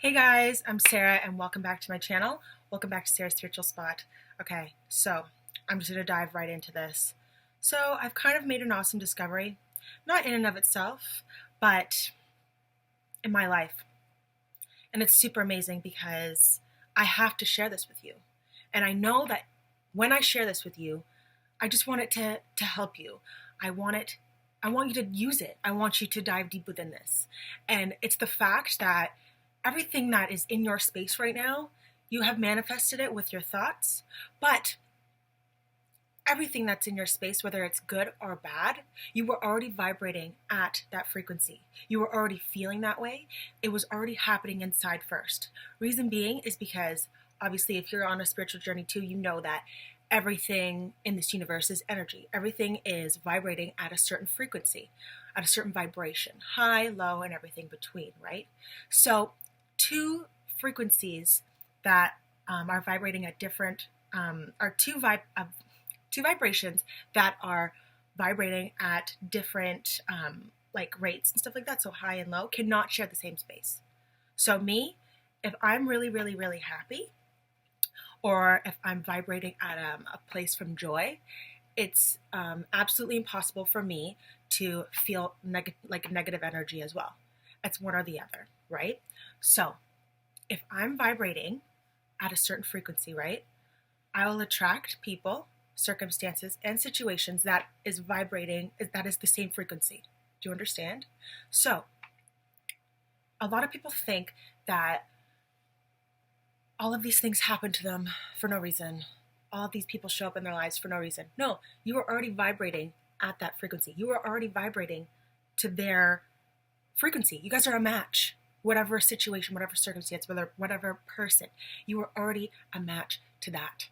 Hey guys, I'm Sarah and welcome back to my channel. Welcome back to Sarah's Spiritual Spot. Okay, so I'm just going to dive right into this. So I've kind of made an awesome discovery, not in and of itself, but in my life. And it's super amazing because I have to share this with you. And I know that when I share this with you, I just want it to help you. I want you to use it. I want you to dive deep within this. And it's the fact that everything that is in your space right now, you have manifested it with your thoughts, but everything that's in your space, whether it's good or bad, you were already vibrating at that frequency. You were already feeling that way. It was already happening inside first. Reason being is because obviously if you're on a spiritual journey too, you know that everything in this universe is energy. Everything is vibrating at a certain frequency, at a certain vibration, high, low, and everything between, right? So two frequencies that are vibrating at different, are two vibrations that are vibrating at different like rates and stuff like that, so high and low, cannot share the same space. So me, if I'm really, really, really happy, or if I'm vibrating at a place from joy, it's absolutely impossible for me to feel like negative energy as well. It's one or the other, right? So if I'm vibrating at a certain frequency, right, I will attract people, circumstances, and situations that is the same frequency. Do you understand? So a lot of people think that all of these things happen to them for no reason. All of these people show up in their lives for no reason. No, you are already vibrating at that frequency. You are already vibrating to their frequency. You guys are a match. Whatever situation, whatever circumstance, whatever person, you are already a match to that.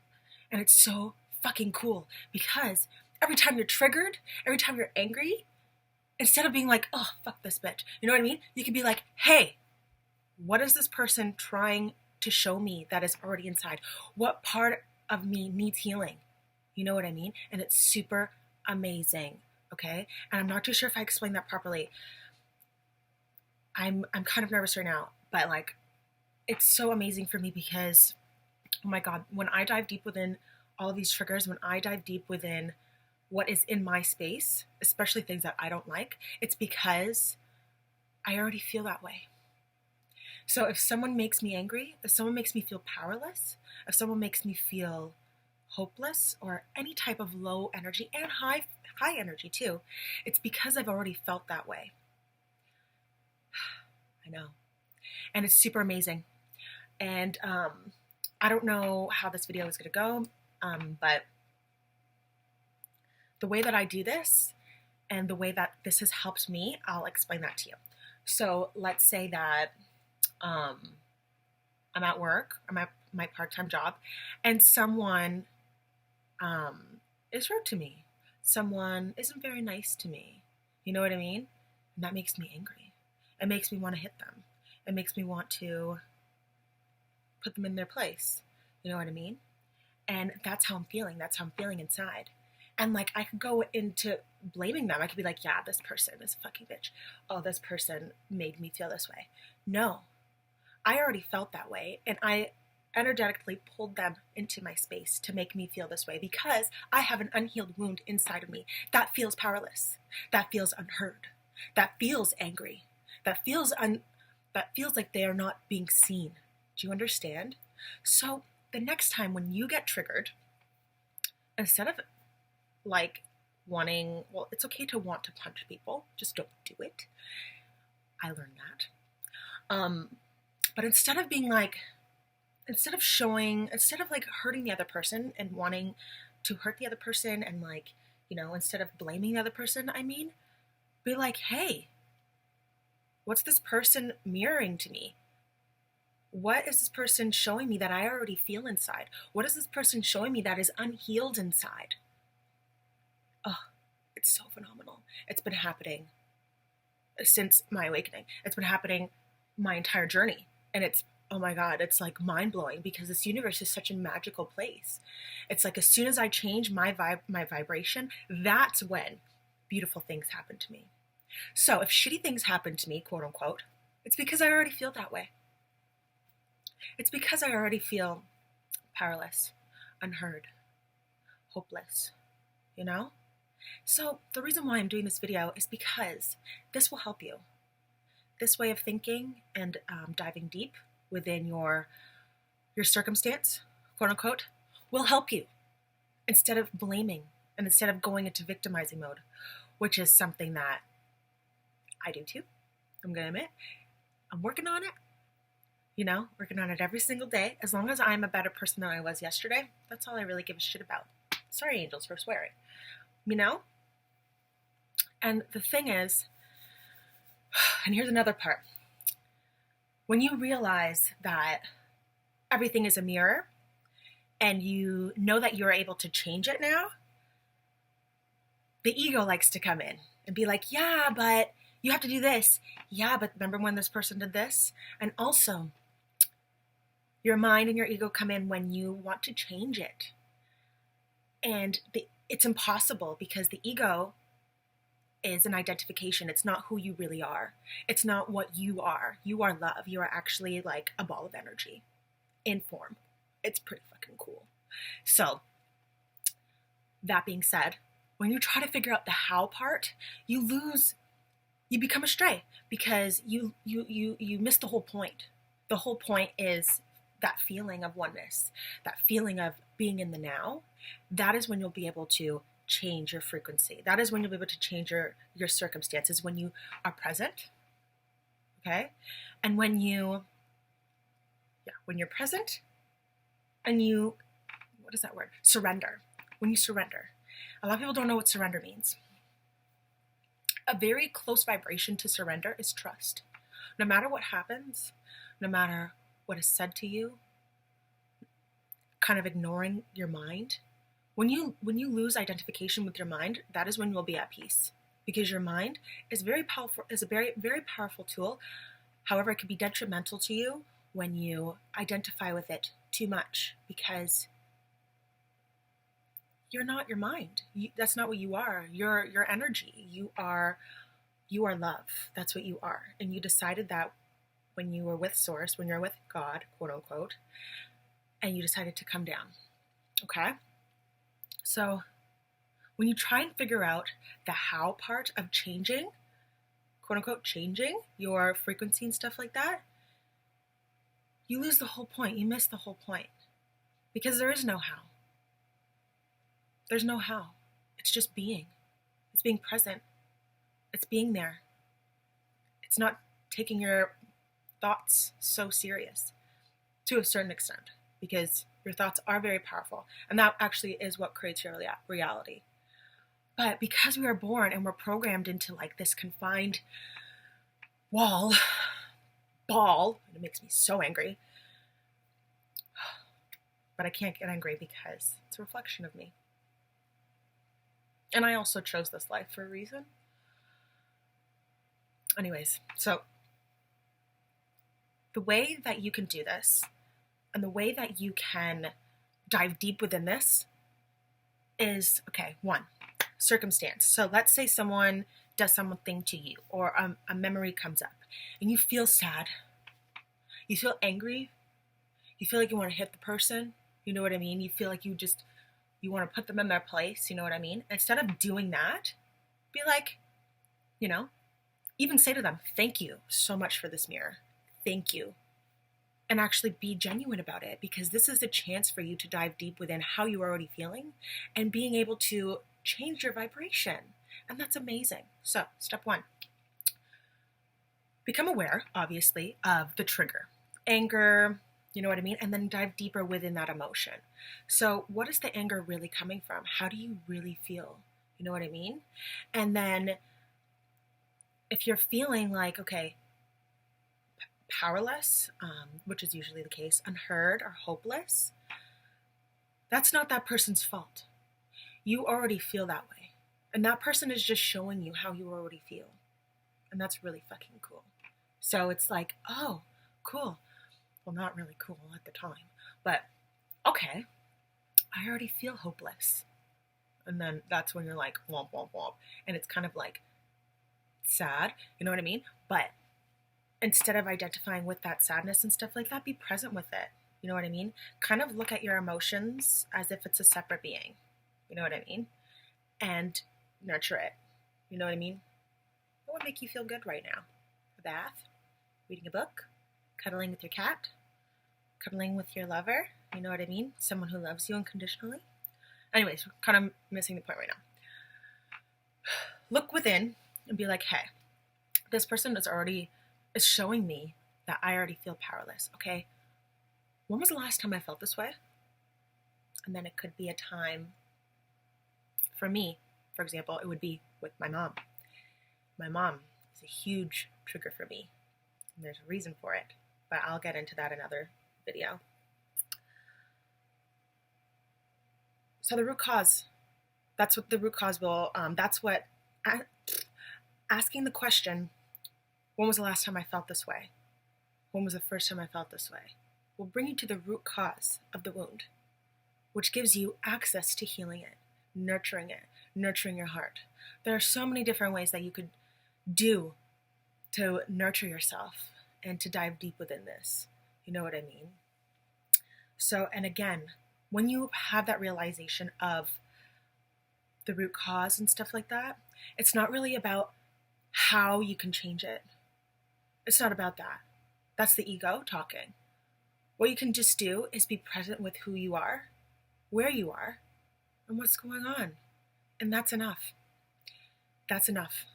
And it's so fucking cool because every time you're triggered, every time you're angry, instead of being like, oh, fuck this bitch, you know what I mean? You can be like, hey, what is this person trying to show me that is already inside? What part of me needs healing? You know what I mean? And it's super amazing, okay? And I'm not too sure if I explained that properly. I'm kind of nervous right now, but like, it's so amazing for me because, oh my God, when I dive deep within all of these triggers, when I dive deep within what is in my space, especially things that I don't like, it's because I already feel that way. So if someone makes me angry, if someone makes me feel powerless, if someone makes me feel hopeless or any type of low energy and high energy too, it's because I've already felt that way. I know. And it's super amazing. And I don't know how this video is going to go, but the way that I do this and the way that this has helped me, I'll explain that to you. So let's say that I'm at work, I'm at my part-time job, and someone is rude to me. Someone isn't very nice to me. You know what I mean? And that makes me angry. It makes me want to hit them. It makes me want to put them in their place. You know what I mean? And that's how I'm feeling. That's how I'm feeling inside. And like, I could go into blaming them. I could be like, yeah, this person is a fucking bitch. Oh, this person made me feel this way. No, I already felt that way. And I energetically pulled them into my space to make me feel this way because I have an unhealed wound inside of me that feels powerless, that feels unheard, that feels angry, that feels like they are not being seen. Do you understand? So the next time when you get triggered, instead of like wanting, well, it's okay to want to punch people, just don't do it. I learned that. But instead of like hurting the other person and wanting to hurt the other person and like, you know, instead of blaming the other person, be like, hey, what's this person mirroring to me? What is this person showing me that I already feel inside? What is this person showing me that is unhealed inside? Oh, it's so phenomenal. It's been happening since my awakening. It's been happening my entire journey. And it's, oh my God, it's like mind-blowing because this universe is such a magical place. It's like as soon as I change my vibration, that's when beautiful things happen to me. So if shitty things happen to me, quote unquote, it's because I already feel that way. It's because I already feel powerless, unheard, hopeless, you know? So the reason why I'm doing this video is because this will help you. This way of thinking and diving deep within your circumstance, quote unquote, will help you instead of blaming and instead of going into victimizing mode, which is something that I do too. I'm going to admit, I'm working on it, working on it every single day. As long as I'm a better person than I was yesterday, that's all I really give a shit about. Sorry, angels, for swearing, And the thing is, and here's another part. When you realize that everything is a mirror and you know that you're able to change it now, the ego likes to come in and be like, yeah, but you have to do this. Yeah, but remember when this person did this? And also, your mind and your ego come in when you want to change it. And it's impossible because the ego is an identification. It's not who you really are. It's not what you are. You are love. You are actually like a ball of energy in form. It's pretty fucking cool. So, that being said, when you try to figure out the how part, you become astray because you miss the whole point. The whole point is that feeling of oneness, that feeling of being in the now. That is when you'll be able to change your frequency. That is when you'll be able to change your circumstances, when you are present. Okay? And when you're present and what is that word? Surrender. When you surrender. A lot of people don't know what surrender means. A very close vibration to surrender is trust. No matter what happens, no matter what is said to you, kind of ignoring your mind, when you lose identification with your mind, that is when you'll be at peace. Because your mind is very powerful, is a very, very powerful tool. However, it can be detrimental to you when you identify with it too much, because you're not your mind. That's not what you are. You're your energy. You are love. That's what you are. And you decided that when you were with Source, when you're with God, quote unquote, and you decided to come down. Okay? So when you try and figure out the how part of changing, quote unquote, changing your frequency and stuff like that, you lose the whole point. You miss the whole point. Because there is no how. There's no how. It's just being. It's being present. It's being there. It's not taking your thoughts so serious to a certain extent, because your thoughts are very powerful. And that actually is what creates your reality. But because we are born and we're programmed into like this confined ball, and it makes me so angry. But I can't get angry because it's a reflection of me. And I also chose this life for a reason. Anyways, so the way that you can do this and the way that you can dive deep within this is, okay, one, circumstance. So let's say someone does something to you, or a memory comes up and you feel sad. You feel angry. You feel like you want to hit the person. You know what I mean? You feel like you want to put them in their place. You know what I mean? Instead of doing that, be like, even say to them, thank you so much for this mirror. Thank you. And actually be genuine about it, because this is a chance for you to dive deep within how you are already feeling and being able to change your vibration. And that's amazing. So, step one, become aware, obviously, of the trigger. Anger, you know what I mean? And then dive deeper within that emotion. So what is the anger really coming from? How do you really feel? You know what I mean? And then if you're feeling like, okay, powerless, which is usually the case, unheard or hopeless, that's not that person's fault. You already feel that way. And that person is just showing you how you already feel. And that's really fucking cool. So it's like, oh, cool. Well, not really cool at the time, but okay, I already feel hopeless. And then that's when you're like, womp, womp, womp. And it's kind of like sad, you know what I mean? But instead of identifying with that sadness and stuff like that, be present with it. You know what I mean? Kind of look at your emotions as if it's a separate being. You know what I mean? And nurture it. You know what I mean? What would make you feel good right now? A bath? Reading a book? Cuddling with your cat? Cuddling with your lover? You know what I mean? Someone who loves you unconditionally? Anyways, we're kind of missing the point right now. Look within and be like, hey, this person is showing me that I already feel powerless, okay? When was the last time I felt this way? And then it could be a time, for me, for example, it would be with my mom. My mom is a huge trigger for me, and there's a reason for it, but I'll get into that in another video. So the root cause, that's what the root cause will, asking the question, when was the last time I felt this way? When was the first time I felt this way? Will bring you to the root cause of the wound, which gives you access to healing it, nurturing your heart. There are so many different ways that you could do to nurture yourself and to dive deep within this. You know what I mean? So, and again, when you have that realization of the root cause and stuff like that, it's not really about how you can change it. It's not about that. That's the ego talking. What you can just do is be present with who you are, where you are, and what's going on. And that's enough. That's enough.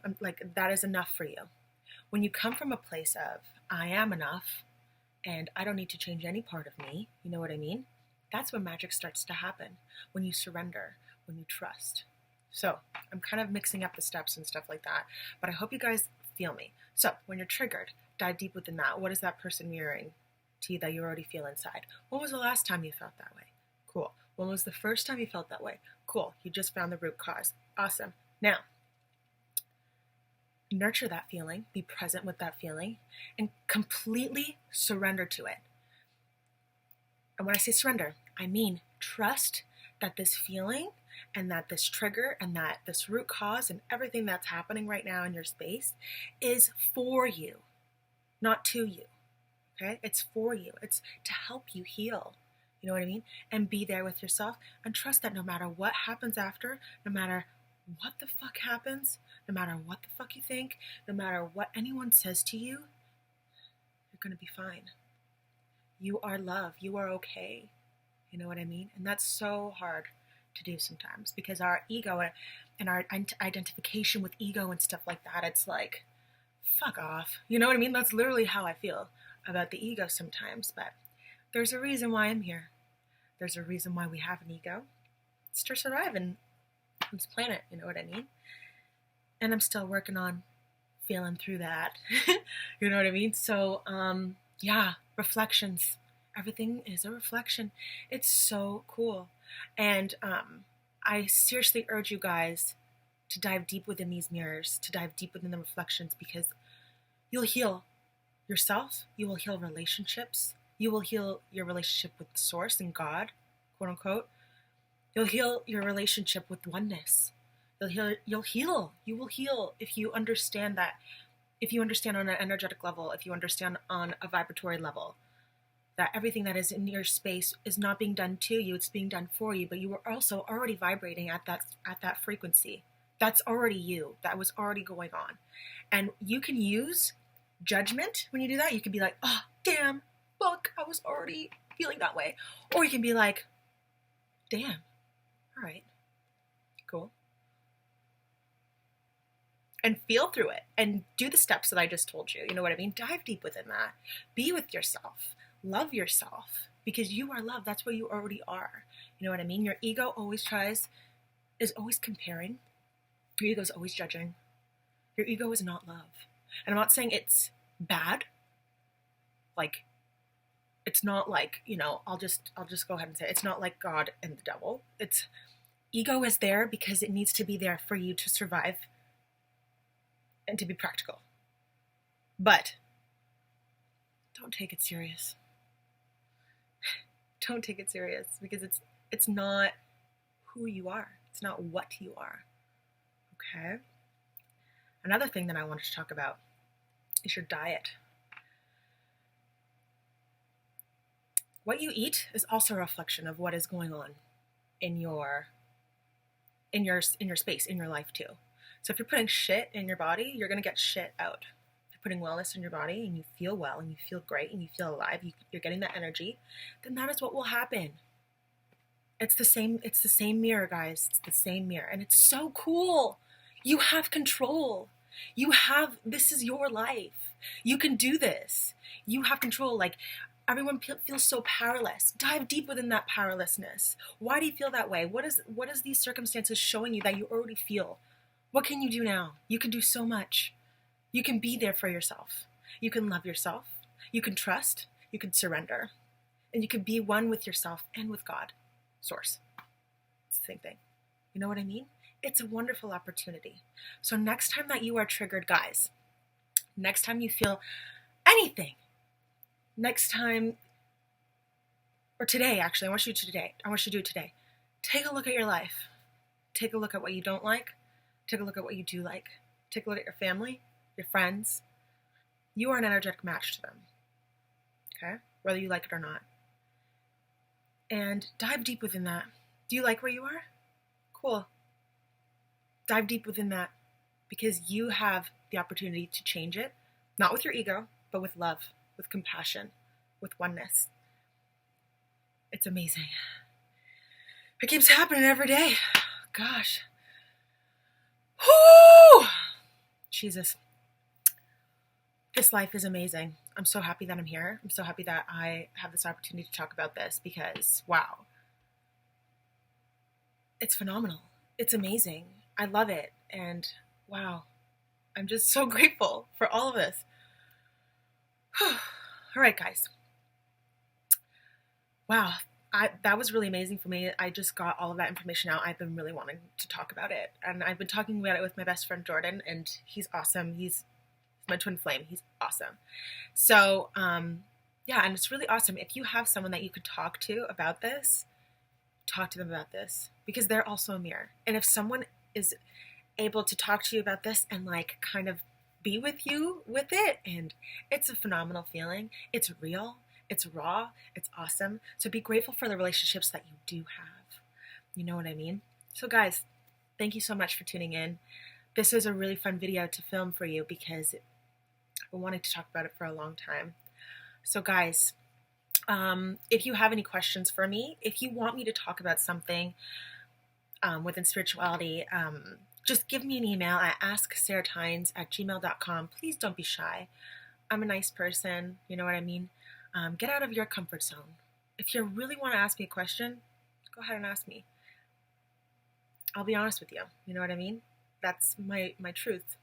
That is enough for you. When you come from a place of, I am enough, and I don't need to change any part of me, you know what I mean? That's when magic starts to happen. When you surrender, when you trust. So I'm kind of mixing up the steps and stuff like that, but I hope you guys feel me. So when you're triggered, dive deep within that. What is that person mirroring to you that you already feel inside? When was the last time you felt that way? Cool. When was the first time you felt that way? Cool. You just found the root cause. Awesome. Now, nurture that feeling, be present with that feeling, and completely surrender to it. And when I say surrender, I mean trust that this feeling and that this trigger and that this root cause and everything that's happening right now in your space is for you, not to you. Okay? It's for you. It's to help you heal. You know what I mean? And be there with yourself and trust that no matter what happens after, no matter what the fuck happens, no matter what the fuck you think, no matter what anyone says to you, you're going to be fine. You are love. You are okay. You know what I mean? And that's so hard to do sometimes because our ego and our identification with ego and stuff like that, it's like, fuck off. You know what I mean? That's literally how I feel about the ego sometimes, but there's a reason why I'm here. There's a reason why we have an ego. It's to survive on this planet, you know what I mean? And I'm still working on feeling through that. You know what I mean? So, yeah, reflections. Everything is a reflection. It's so cool. And I seriously urge you guys to dive deep within these mirrors, to dive deep within the reflections, because you'll heal yourself, you will heal relationships, you will heal your relationship with Source and God, quote unquote. You'll heal your relationship with oneness. You will heal if you understand that, if you understand on an energetic level, if you understand on a vibratory level, that everything that is in your space is not being done to you, it's being done for you, but you are also already vibrating at that frequency. That's already you. That was already going on. And you can use judgment when you do that. You can be like, oh, damn, fuck, I was already feeling that way. Or you can be like, damn, all right, cool. And feel through it and do the steps that I just told you. You know what I mean? Dive deep within that. Be with yourself. Love yourself because you are love. That's what you already are. You know what I mean? Your ego is always comparing. Your ego is always judging. Your ego is not love. And I'm not saying it's bad. Like, it's not like, you know, I'll just go ahead and say it. It's not like God and the devil. It's ego is there because it needs to be there for you to survive and to be practical. But don't take it serious. Don't take it serious because it's not who you are. It's not what you are. Okay? Another thing that I wanted to talk about is your diet. what you eat is also a reflection of what is going on in your space, in your life too. So if you're putting shit in your body, you're going to get shit out. If you're putting wellness in your body and you feel well and you feel great and you feel alive, you're getting that energy, then that is what will happen. It's the same mirror, guys. It's the same mirror. And it's so cool. You have control. This is your life. You can do this. You have control. Like, everyone feels so powerless. Dive deep within that powerlessness. Why do you feel that way? What is these circumstances showing you that you already feel? What can you do now? You can do so much. You can be there for yourself. You can love yourself. You can trust. You can surrender. And you can be one with yourself and with God. Source. It's the same thing. You know what I mean? It's a wonderful opportunity. So next time that you are triggered, guys, next time you feel anything, next time, or today, actually, I want you to do it today. Take a look at your life. Take a look at what you don't like. Take a look at what you do like. Take a look at your family, your friends. You are an energetic match to them. Okay? Whether you like it or not. And dive deep within that. Do you like where you are? Cool. Dive deep within that, because you have the opportunity to change it, not with your ego, but with love, with compassion, with oneness. It's amazing. It keeps happening every day. Gosh. Whoo! Jesus. This life is amazing. I'm so happy that I'm here. I'm so happy that I have this opportunity to talk about this, because, wow. It's phenomenal. It's amazing. I love it. And wow, I'm just so grateful for all of this. All right, guys. Wow, that was really amazing for me. I just got all of that information out. I've been really wanting to talk about it. And I've been talking about it with my best friend, Jordan, and he's awesome. He's my twin flame. He's awesome. So, yeah, and it's really awesome. If you have someone that you could talk to about this, talk to them about this, because they're also a mirror. And if someone is able to talk to you about this and like kind of be with you with it, and it's a phenomenal feeling. It's real, it's raw, it's awesome. So be grateful for the relationships that you do have. You know what I mean? So guys, thank you so much for tuning in. This is a really fun video to film for you, because I've been wanting to talk about it for a long time. So guys, if you have any questions for me, if you want me to talk about something within spirituality, just give me an email at AskSarahTynes@gmail.com. Please don't be shy. I'm a nice person. You know what I mean? Get out of your comfort zone. If you really want to ask me a question, go ahead and ask me. I'll be honest with you. You know what I mean? That's my truth.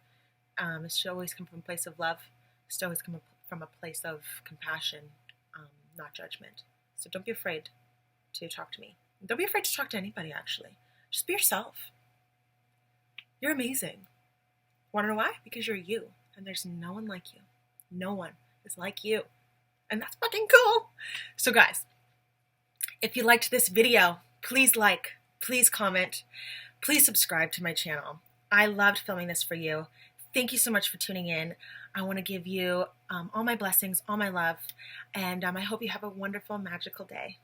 It should always come from a place of love. It should always come from a place of compassion, not judgment. So don't be afraid to talk to me. Don't be afraid to talk to anybody, actually. Just be yourself. You're amazing. Want to know why? Because you're you, and there's no one like you. No one is like you. And that's fucking cool. So guys, if you liked this video, please like, please comment, please subscribe to my channel. I loved filming this for you. Thank you so much for tuning in. I want to give you all my blessings, all my love, and I hope you have a wonderful, magical day.